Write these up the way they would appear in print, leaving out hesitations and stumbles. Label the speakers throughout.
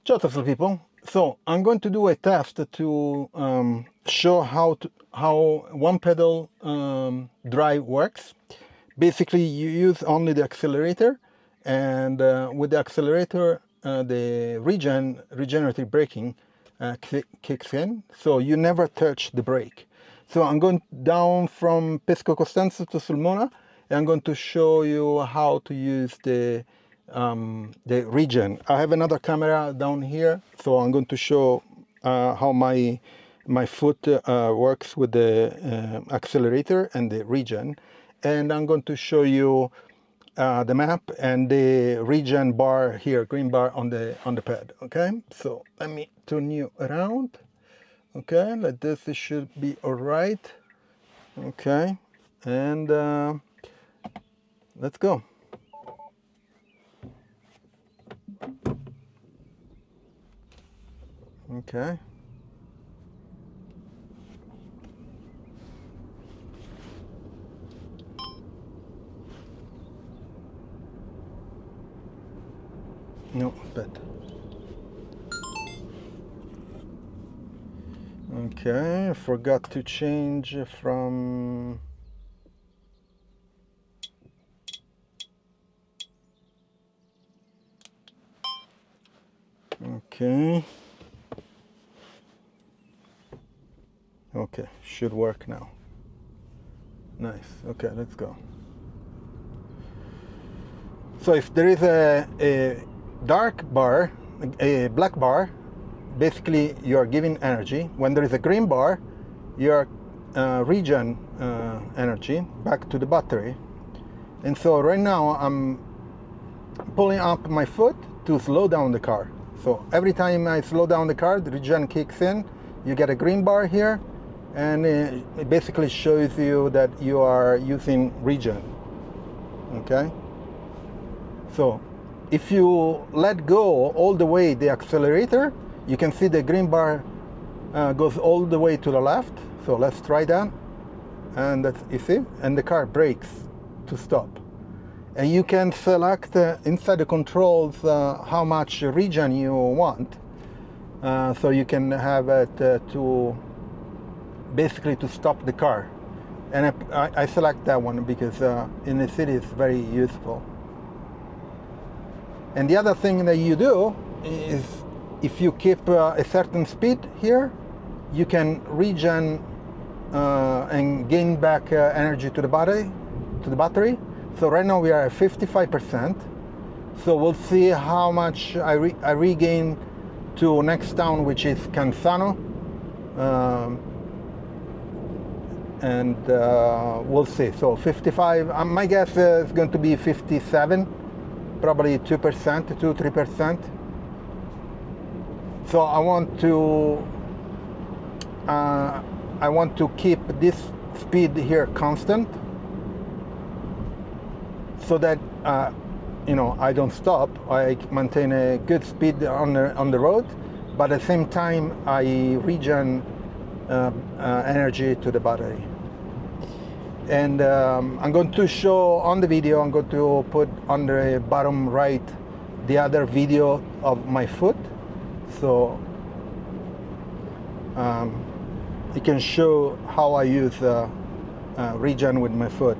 Speaker 1: Ciao to people. So I'm going to do a test to show how one pedal drive works. Basically, you use only the accelerator, and with the accelerator, the regenerative braking kicks in. So you never touch the brake. So I'm going down from Pesco Costanzo to Sulmona, and I'm going to show you how to use the regen. I have another camera down here, so I'm going to show how my foot works with the accelerator and the regen, and I'm going to show you the map and the regen bar here, green bar on the pad. Okay, so let me turn you around. Okay, like this, it should be all right. Okay, and let's go. Okay. No, but okay, I forgot to change from okay. Okay, should work now. Nice. Okay, let's go. So if there is a dark bar, a black bar, basically you're giving energy. When there is a green bar, you're regen energy back to the battery. And so right now I'm pulling up my foot to slow down the car. So every time I slow down the car, the regen kicks in. You get a green bar here, and it basically shows you that you are using regen. Okay? So if you let go all the way the accelerator, you can see the green bar goes all the way to the left. So let's try that. And that's, you see? And the car brakes to stop. And you can select inside the controls how much regen you want. So you can have it to basically to stop the car. And I select that one because in the city it's very useful. And the other thing that you do is if you keep a certain speed here, you can regen and gain back energy to the battery. So right now we are at 55%. So we'll see how much I regain to next town, which is Canzano. And we'll see. So 55, my guess is going to be 57, probably 2%, 2-3%. So I want to keep this speed here constant, so that I don't stop. I maintain a good speed on the road, but at the same time I regen energy to the battery. And I'm going to show on the video, I'm going to put on the bottom right the other video of my foot, so it can show how I use regen with my foot.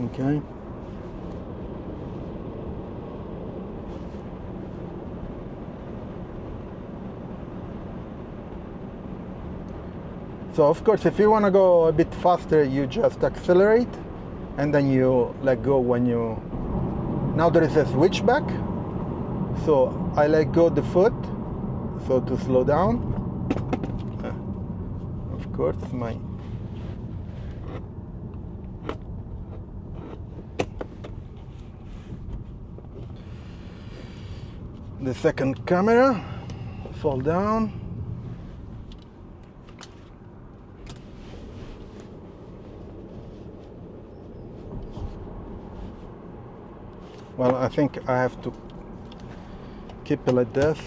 Speaker 1: Okay. So of course, if you want to go a bit faster, you just accelerate, and then you let go when you... Now there is a switchback, so I let go the foot, so to slow down. Of course, the second camera fall down. Well, I think I have to keep it like this.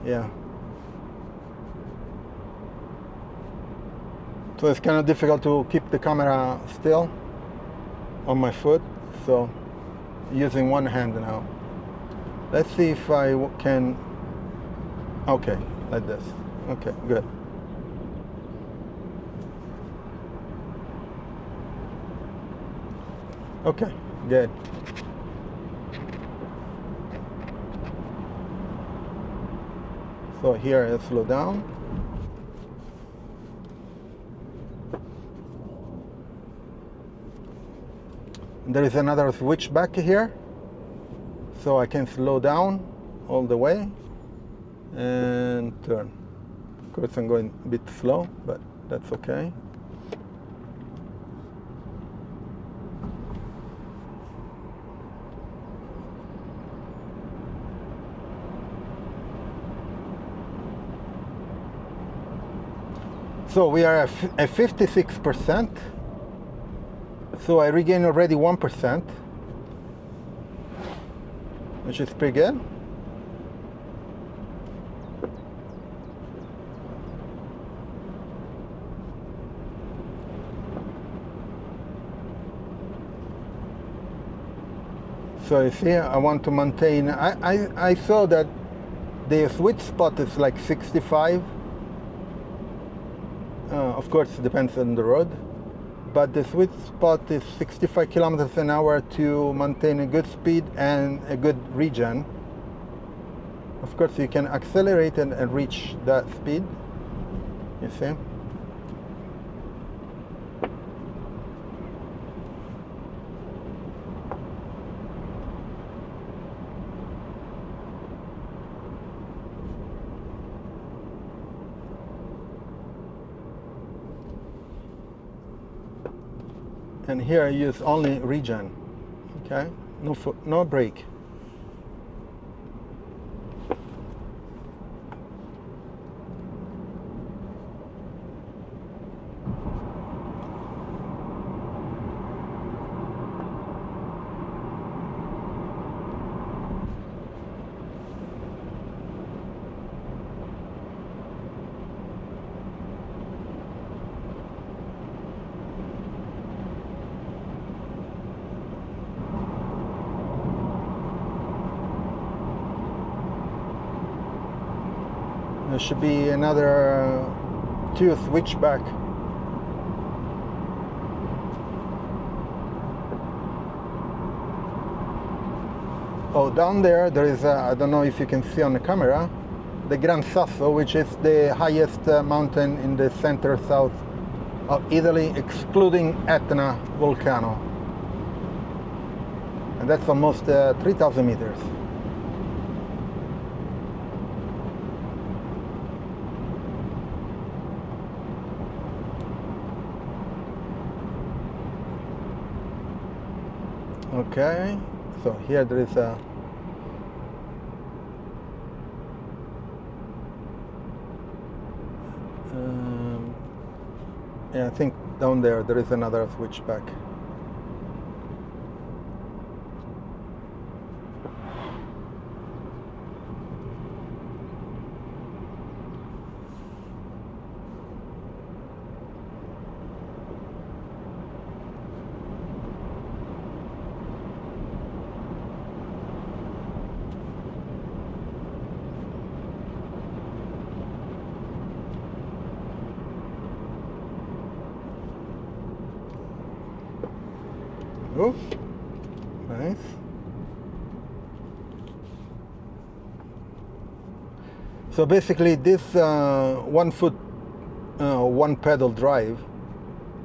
Speaker 1: Yeah. So it's kind of difficult to keep the camera still on my foot, so using one hand now. Let's see if I can. Okay, like this. Okay, good. Okay, good. So here I slow down. There is another switch back here, so I can slow down all the way and turn. Of course I'm going a bit slow, but that's okay. So we are at 56%. So I regain already 1%, which is pretty good. So you see, I want to maintain, I saw that the sweet spot is like 65. Of course, it depends on the road. But the sweet spot is 65 kilometers an hour to maintain a good speed and a good regen. Of course, you can accelerate and reach that speed, you see. And here I use only regen, okay? No brake. There should be another two switchback. Oh, down there is I don't know if you can see on the camera, the Gran Sasso, which is the highest mountain in the center south of Italy, excluding Etna volcano. And that's almost 3,000 meters. Okay, so here there is a yeah, I think down there is another switchback. Oh, nice. So basically this one foot, one pedal drive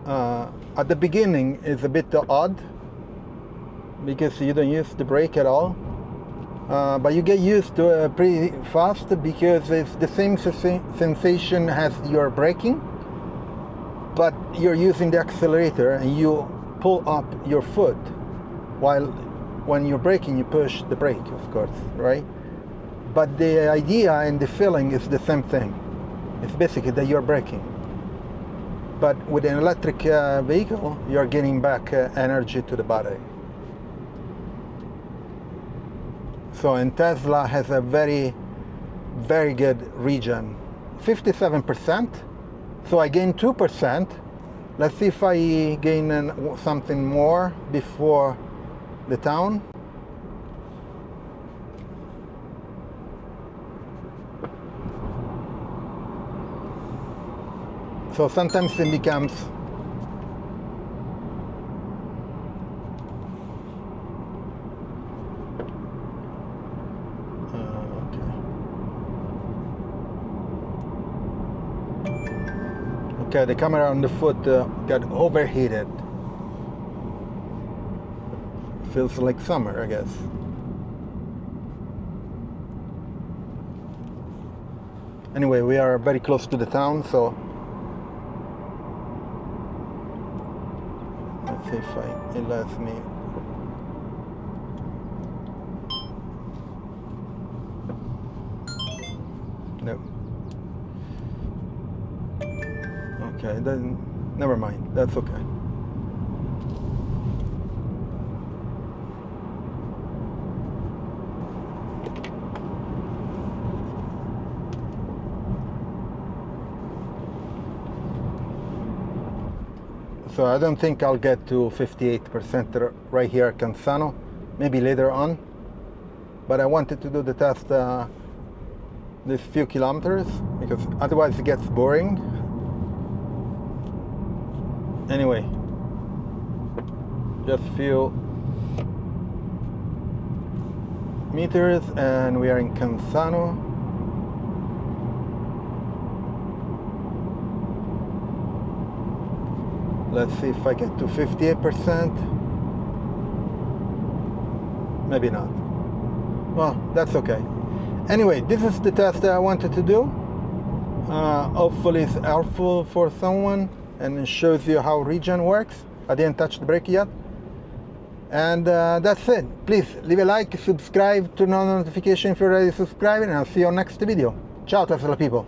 Speaker 1: at the beginning is a bit odd because you don't use the brake at all. But you get used to it pretty fast because it's the same sensation as you're braking, but you're using the accelerator and you pull up your foot, while when you're braking you push the brake, of course, right? But the idea and the feeling is the same thing. It's basically that you're braking, but with an electric vehicle you're getting back energy to the body. So, and Tesla has a very good regen, 57%. So I gained 2%, Let's see if I gain something more before the town. So sometimes it becomes okay, the camera on the foot got overheated. Feels like summer, I guess. Anyway, we are very close to the town, so let's see if it lets me. No. Okay, then never mind. That's okay. So I don't think I'll get to 58% right here at Cansano, maybe later on. But I wanted to do the test this few kilometers because otherwise it gets boring. Anyway, just few meters and we are in Cansano. Let's see if I get to 58%. Maybe not. Well, that's okay. Anyway, this is the test that I wanted to do. Hopefully it's helpful for someone and it shows you how regen works. I didn't touch the brake yet. And that's it. Please leave a like, subscribe, turn on notification if you're already subscribed, and I'll see you on next video. Ciao Tesla people.